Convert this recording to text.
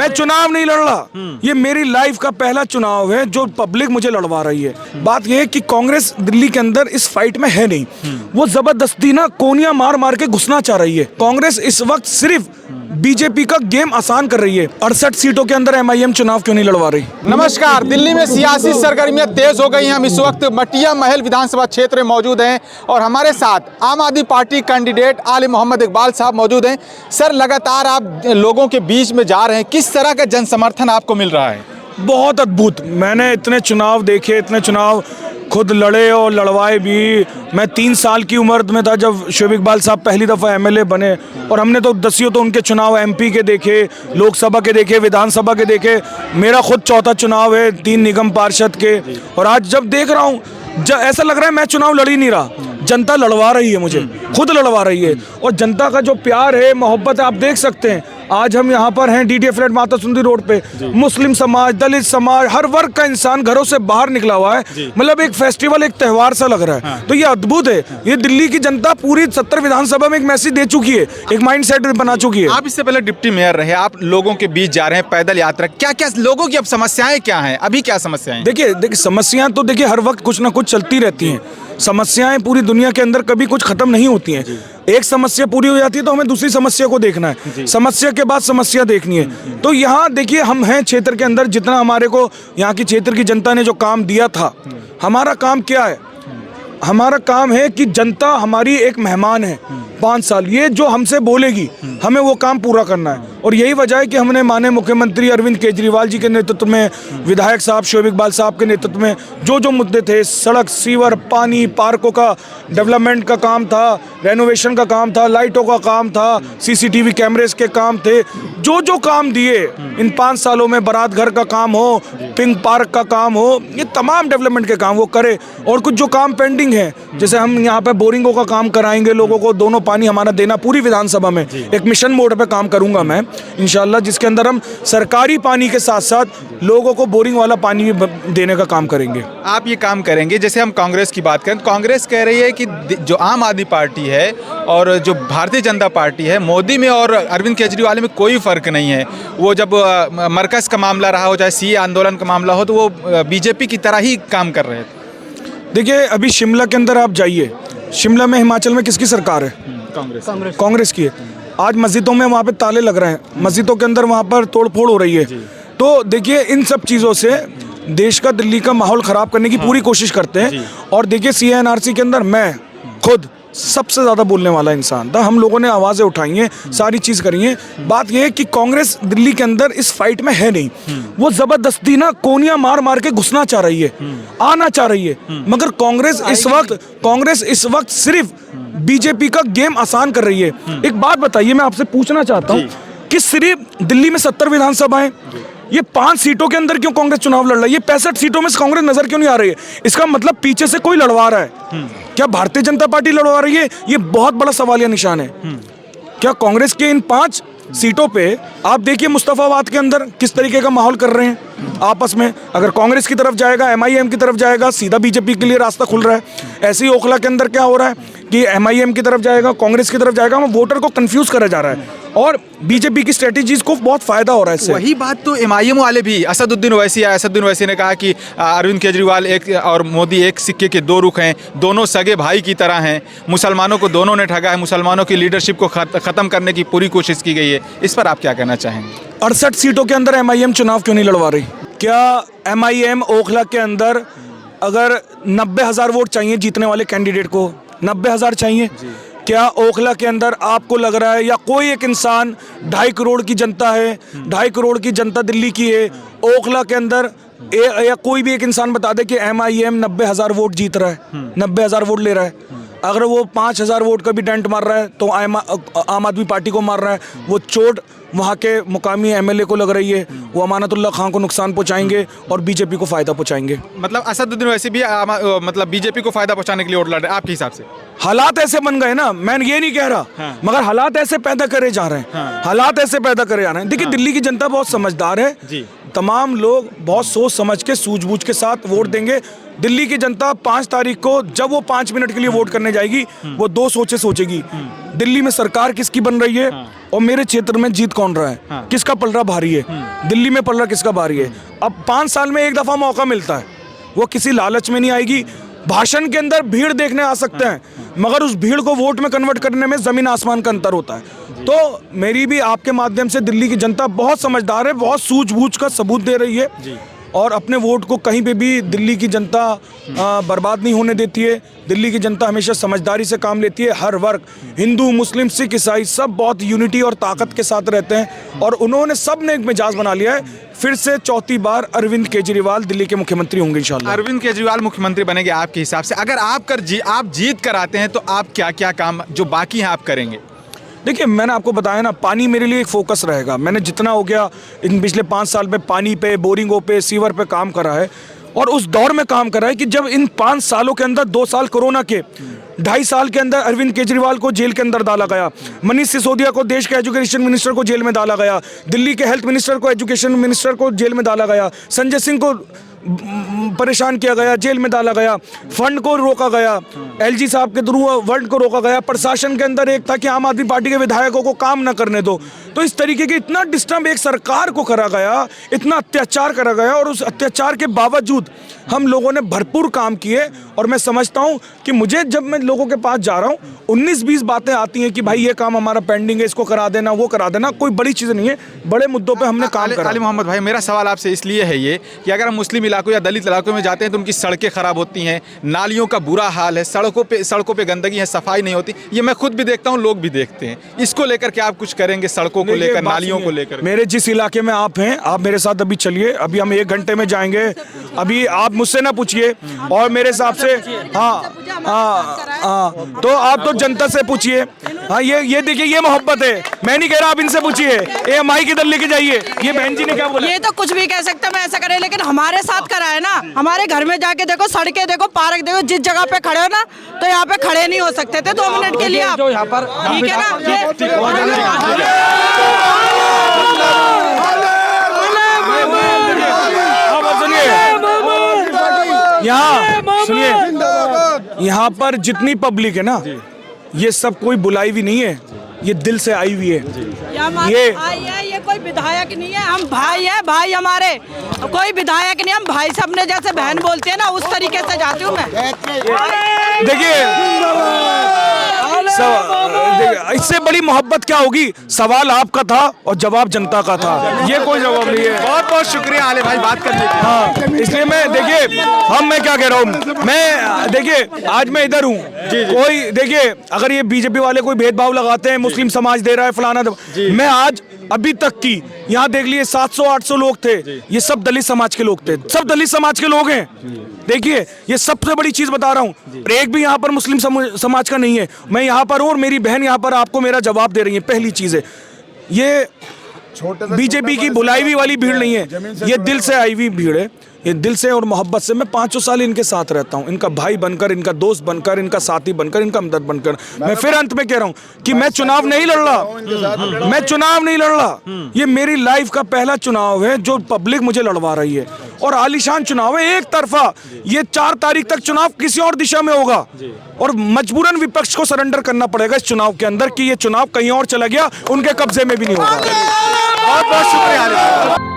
मैं चुनाव नहीं लड़ रहा, ये मेरी लाइफ का पहला चुनाव है जो पब्लिक मुझे लड़वा रही है। बात यह है कि कांग्रेस दिल्ली के अंदर इस फाइट में है नहीं, वो जबरदस्ती ना कोनियां मार मार के घुसना चाह रही है। कांग्रेस इस वक्त सिर्फ बीजेपी का गेम आसान कर रही है। 68 सीटों के अंदर एमआईएम चुनाव क्यों नहीं लड़वा रही? नमस्कार, दिल्ली में सियासी सरगर्मियां तेज हो गई हैं। हम इस वक्त मटिया महल विधानसभा क्षेत्र में मौजूद हैं और हमारे साथ आम आदमी पार्टी कैंडिडेट आले मोहम्मद इकबाल साहब मौजूद हैं। सर, लगातार आप लोगों के बीच में जा रहे हैं, किस तरह का जन समर्थन आपको मिल रहा है? बहुत अद्भुत। मैंने इतने चुनाव देखे, इतने चुनाव खुद लड़े और लड़वाए भी। मैं 3 साल की उम्र में था जब शोएब इकबाल साहब पहली दफ़ा एमएलए बने, और हमने तो दसियों तो उनके चुनाव एमपी के देखे, लोकसभा के देखे, विधानसभा के देखे। मेरा खुद चौथा चुनाव है 3 निगम पार्षद के। और आज जब देख रहा हूँ ऐसा लग रहा है मैं चुनाव लड़ ही नहीं रहा, जनता लड़वा रही है मुझे, खुद लड़वा रही है। और जनता का जो प्यार है, मोहब्बत है, आप देख सकते हैं। आज हम यहाँ पर हैं DDA flat Mata Sundari road पे, मुस्लिम समाज, दलित समाज, हर वर्ग का इंसान घरों से बाहर निकला हुआ है। मतलब एक फेस्टिवल, एक त्योहार सा लग रहा है। तो ये अद्भुत है। ये दिल्ली की जनता पूरी 70 विधानसभा में एक मैसेज दे चुकी है, एक माइंडसेट बना चुकी है। आप इससे पहले डिप्टी मेयर रहे, आप लोगों के बीच जा रहे हैं पैदल यात्रा, क्या क्या लोगों की अब समस्याएं क्या हैं? अभी क्या समस्याएं? देखिए समस्याएं तो देखिए हर वक्त कुछ ना कुछ चलती रहती हैं। समस्याएं पूरी दुनिया के अंदर कभी कुछ खत्म नहीं होती हैं। एक समस्या पूरी हो जाती है तो हमें दूसरी समस्या को देखना है, समस्या के बाद समस्या देखनी है। तो यहाँ देखिए हम हैं क्षेत्र के अंदर, जितना हमारे को यहाँ की क्षेत्र की जनता ने जो काम दिया था, हमारा काम क्या है? हमारा काम है कि जनता हमारी एक मेहमान है 5 साल, ये जो हमसे बोलेगी हमें वो काम पूरा करना है। और यही वजह है कि हमने माननीय मुख्यमंत्री अरविंद केजरीवाल जी के नेतृत्व में, विधायक साहब शोएब इकबाल साहब के नेतृत्व में जो मुद्दे थे, सड़क, सीवर, पानी, पार्कों का डेवलपमेंट का काम था, रेनोवेशन का काम था, लाइटों का काम था, सीसीटीवी कैमरेज के काम थे, जो काम दिए इन 5 सालों में, बारात घर का काम हो, पिंक पार्क का काम हो, ये तमाम डेवलपमेंट के काम वो करे। और कुछ जो काम पेंडिंग है, जैसे हम यहाँ पे बोरिंगों का काम कराएंगे, लोगों को दोनों पानी हमारा देना पूरी विधानसभा में, एक मिशन मोड पे काम करूंगा मैं इंशाल्लाह, जिसके अंदर हम सरकारी पानी के साथ साथ लोगों को बोरिंग वाला पानी भी देने का काम करेंगे। आप ये काम करेंगे। जैसे हम कांग्रेस की बात करें, कांग्रेस कह रही है कि जो आम आदमी पार्टी है और जो भारतीय जनता पार्टी है, मोदी में और अरविंद केजरीवाल में कोई फर्क नहीं है। वो जब मरकज का मामला रहा हो, चाहे सीए आंदोलन का मामला हो, तो वो बीजेपी की तरह ही काम कर रहे थे। देखिए अभी शिमला के अंदर आप जाइए, शिमला में हिमाचल में किसकी सरकार है? कांग्रेस की है। आज मस्जिदों में वहाँ पे ताले लग रहे हैं, मस्जिदों के अंदर वहाँ पर तोड़फोड़ हो रही है। तो देखिए इन सब चीज़ों से देश का, दिल्ली का माहौल ख़राब करने की पूरी कोशिश करते हैं। और देखिए CA/NRC के अंदर मैं खुद सबसे ज़्यादा बोलने वाला इंसान था। हम लोगों ने आवाज़ें उठाई हैं, सारी चीज़ करी हैं। बात यह है कि कांग्रेस दिल्ली के अंदर इस फाइट में है नहीं, वो ज़बरदस्ती ना कोनियां मार मार के घुसना चाह रही है, आना चाह रही है। मगर कांग्रेस इस वक्त सिर्फ बीजेपी का गेम आसान कर रही है। एक बात बताइए, मैं आपसे पूछना चाहता हूँ कि सिर्फ दिल्ली में 70 विधानसभाएं, ये 5 सीटों के अंदर क्यों कांग्रेस चुनाव लड़ रही है? ये 65 सीटों में से कांग्रेस नजर क्यों नहीं आ रही है? इसका मतलब पीछे से कोई लड़वा रहा है। क्या भारतीय जनता पार्टी लड़वा रही है? ये बहुत बड़ा सवालिया निशान है। क्या कांग्रेस के इन 5 सीटों पे आप देखिए मुस्तफाबाद के अंदर किस तरीके का माहौल कर रहे हैं आपस में। अगर कांग्रेस की तरफ जाएगा, एमआईएम की तरफ जाएगा, सीधा बीजेपी के लिए रास्ता खुल रहा है। ऐसे ही ओखला के अंदर क्या हो रहा है कि एमआईएम की तरफ जाएगा, कांग्रेस की तरफ जाएगा, वो वोटर को कंफ्यूज करा जा रहा है और बीजेपी की स्ट्रेटेजीज को बहुत फायदा हो रहा है इससे। वही बात तो एमआईएम वाले भी, असदुद्दीन ओवैसी ने कहा कि अरविंद केजरीवाल एक और मोदी एक सिक्के के 2 रुख हैं, दोनों सगे भाई की तरह हैं, मुसलमानों को दोनों ने ठगा है, मुसलमानों की लीडरशिप को खत्म करने की पूरी कोशिश की गई है। इस पर आप क्या कहना चाहेंगे? 68 सीटों के अंदर एमआईएम चुनाव क्यों नहीं लड़वा रही? क्या एमआईएम ओखला के अंदर अगर 90,000 वोट चाहिए जीतने वाले कैंडिडेट को, 90,000 चाहिए, क्या ओखला के अंदर आपको लग रहा है, या कोई एक इंसान, 2.5 करोड़ की जनता है, 2.5 करोड़ की जनता दिल्ली की है, ओखला के अंदर या कोई भी एक इंसान बता दे कि एमआईएम 90,000 वोट जीत रहा है, 90,000 वोट ले रहा है? अगर वो 5,000 वोट का भी डेंट मार रहा है तो आम आदमी पार्टी को मार रहा है। वो चोट वहाँ के मुकामी एमएलए को लग रही है, वो अमानतुल्लाह खान को नुकसान पहुँचाएंगे और बीजेपी को फ़ायदा पहुँचाएंगे। मतलब असदुद्दीन वैसे भी मतलब बीजेपी को फ़ायदा पहुँचाने के लिए वोट लड़ रहे हैं आपके हिसाब से? हालात ऐसे बन गए ना, मैं ये नहीं कह रहा, मगर हालात ऐसे पैदा करे जा रहे हैं, हालात ऐसे पैदा करे जा रहे हैं। देखिए दिल्ली की जनता बहुत समझदार है, तमाम लोग बहुत सोच समझ के सूझबूझ के साथ वोट देंगे। दिल्ली की जनता 5 तारीख को जब वो 5 मिनट के लिए वोट करने जाएगी, वो 2 सोचे सोचेगी, दिल्ली में सरकार किसकी बन रही है और मेरे क्षेत्र में जीत कौन रहा है, किसका पलड़ा भारी है, दिल्ली में पलड़ा किसका भारी है। अब 5 साल में एक दफा मौका मिलता है, वो किसी लालच में नहीं आएगी। भाषण के अंदर भीड़ देखने आ सकते हैं, मगर उस भीड़ को वोट में कन्वर्ट करने में जमीन आसमान का अंतर होता है। तो मेरी भी आपके माध्यम से दिल्ली की जनता बहुत समझदार है, बहुत सूझबूझ का सबूत दे रही है और अपने वोट को कहीं पे भी दिल्ली की जनता बर्बाद नहीं होने देती है। दिल्ली की जनता हमेशा समझदारी से काम लेती है। हर वर्ग, हिंदू, मुस्लिम, सिख, ईसाई, सब बहुत यूनिटी और ताकत के साथ रहते हैं और उन्होंने सब ने एक मिजाज बना लिया है। फिर से चौथी बार अरविंद केजरीवाल दिल्ली के मुख्यमंत्री होंगे इंशाल्लाह। अरविंद केजरीवाल मुख्यमंत्री बनेंगे आपके हिसाब से? अगर आप जीत कर आते हैं तो आप क्या क्या काम जो बाकी हैं आप करेंगे? देखिए, मैंने आपको बताया ना, पानी मेरे लिए एक फोकस रहेगा। मैंने जितना हो गया इन पिछले 5 साल में पानी पे, बोरिंगों पे, सीवर पे काम करा है और उस दौर में काम करा है कि जब इन 5 सालों के अंदर 2 साल कोरोना के, 2.5 साल के अंदर अरविंद केजरीवाल को जेल के अंदर डाला गया, मनीष सिसोदिया को, देश के एजुकेशन मिनिस्टर को जेल में डाला गया, दिल्ली के हेल्थ मिनिस्टर को, एजुकेशन मिनिस्टर को जेल में डाला गया, संजय सिंह को परेशान किया गया, जेल में डाला गया, फंड को रोका गया, एलजी साहब के थ्रू फंड को रोका गया। प्रशासन के अंदर एक था कि आम आदमी पार्टी के विधायकों को काम न करने दो। तो इस तरीके के इतना डिस्टर्ब एक सरकार को करा गया, इतना अत्याचार करा गया और उस अत्याचार के बावजूद हम लोगों ने भरपूर काम किए। और मैं समझता हूं कि मुझे जब मैं लोगों के पास जा रहा हूं 19-20 बातें आती हैं कि भाई ये काम हमारा पेंडिंग है, इसको करा देना, वो करा देना, कोई बड़ी चीज़ नहीं है, बड़े मुद्दों पे हमने काम करा। अली मोहम्मद भाई, मेरा सवाल आपसे इसलिए है ये कि अगर हम मुस्लिम इलाकों या दलित इलाकों में जाते हैं तो उनकी सड़कें खराब होती हैं, नालियों का बुरा हाल है, सड़कों पे गंदगी है, सफाई नहीं होती। ये मैं खुद भी देखता हूँ, लोग भी देखते हैं। इसको लेकर क्या आप कुछ करेंगे? सड़कों को लेकर, नालियों को लेकर? मेरे जिस इलाके में आप हैं, आप मेरे साथ अभी चलिए, अभी हम 1 घंटे में जाएंगे। अभी आप मुझसे ना पूछिए और मेरे हिसाब से तो आप तो जनता से पूछिए। हाँ, ये देखिए, ये मोहब्बत है। मैं नहीं कह रहा, आप इनसे पूछिए। ये माई किधर लेके जाइए, ये बहन जी ने क्या बोला? ये तो कुछ भी कह सकते हैं, मैं ऐसा करे, लेकिन हमारे साथ करा है ना। हमारे घर में जाके देखो, सड़कें देखो, पार्क देखो, जिस जगह पे खड़े हो ना, तो यहाँ पे खड़े नहीं हो सकते थे 2 मिनट के लिए आप। ठीक है ना? यहाँ सुनिए, यहाँ पर जितनी पब्लिक है ना, ये सब कोई बुलाई भी नहीं है, ये दिल से आई हुई है। ये भाई है, ये कोई विधायक नहीं है, हम भाई है, भाई हमारे, कोई विधायक नहीं, हम भाई से अपने जैसे बहन बोलते हैं ना, उस तरीके से जाती हूँ मैं। देखिए, इससे बड़ी मोहब्बत क्या होगी? सवाल आपका था और जवाब जनता का था, ये कोई जवाब नहीं है। बहुत बहुत शुक्रिया आले भाई, बात करने के लिए। हाँ, इसलिए मैं देखिए, मैं क्या कह रहा हूँ, मैं देखिए, आज मैं इधर हूँ, कोई देखिए, अगर ये बीजेपी वाले कोई भेदभाव लगाते हैं, मुस्लिम समाज दे रहा है फलाना, मैं आज अभी तक की यहाँ देख लिए 700-800 लोग थे, ये सब दलित समाज के लोग थे, सब दलित समाज के लोग हैं। देखिए, ये सबसे बड़ी चीज बता रहा हूँ, एक भी यहाँ पर मुस्लिम समाज का नहीं है। मैं यहाँ पर हूँ और मेरी बहन यहाँ पर आपको मेरा जवाब दे रही है। पहली चीज है, ये बीजेपी की बुलाई हुई वाली भीड़ नहीं है, ये दिल से आई हुई भीड़ है। ये दिल से और मोहब्बत से मैं 5 साल इनके साथ रहता हूँ, इनका भाई बनकर, इनका दोस्त बनकर, इनका साथी बनकर, इनका हमदर्द बनकर। मैं फिर अंत में कह रहा हूँ कि मैं चुनाव नहीं लड़ रहा, मैं चुनाव नहीं लड़ रहा। ये मेरी लाइफ का पहला चुनाव है जो पब्लिक मुझे लड़वा रही है और आलीशान चुनाव है, एक तरफा। ये 4 तारीख तक चुनाव किसी और दिशा में होगा और मजबूरन विपक्ष को सरेंडर करना पड़ेगा इस चुनाव के अंदर कि ये चुनाव कहीं और चला गया, उनके कब्जे में भी नहीं होगा। बहुत बहुत शुक्रिया।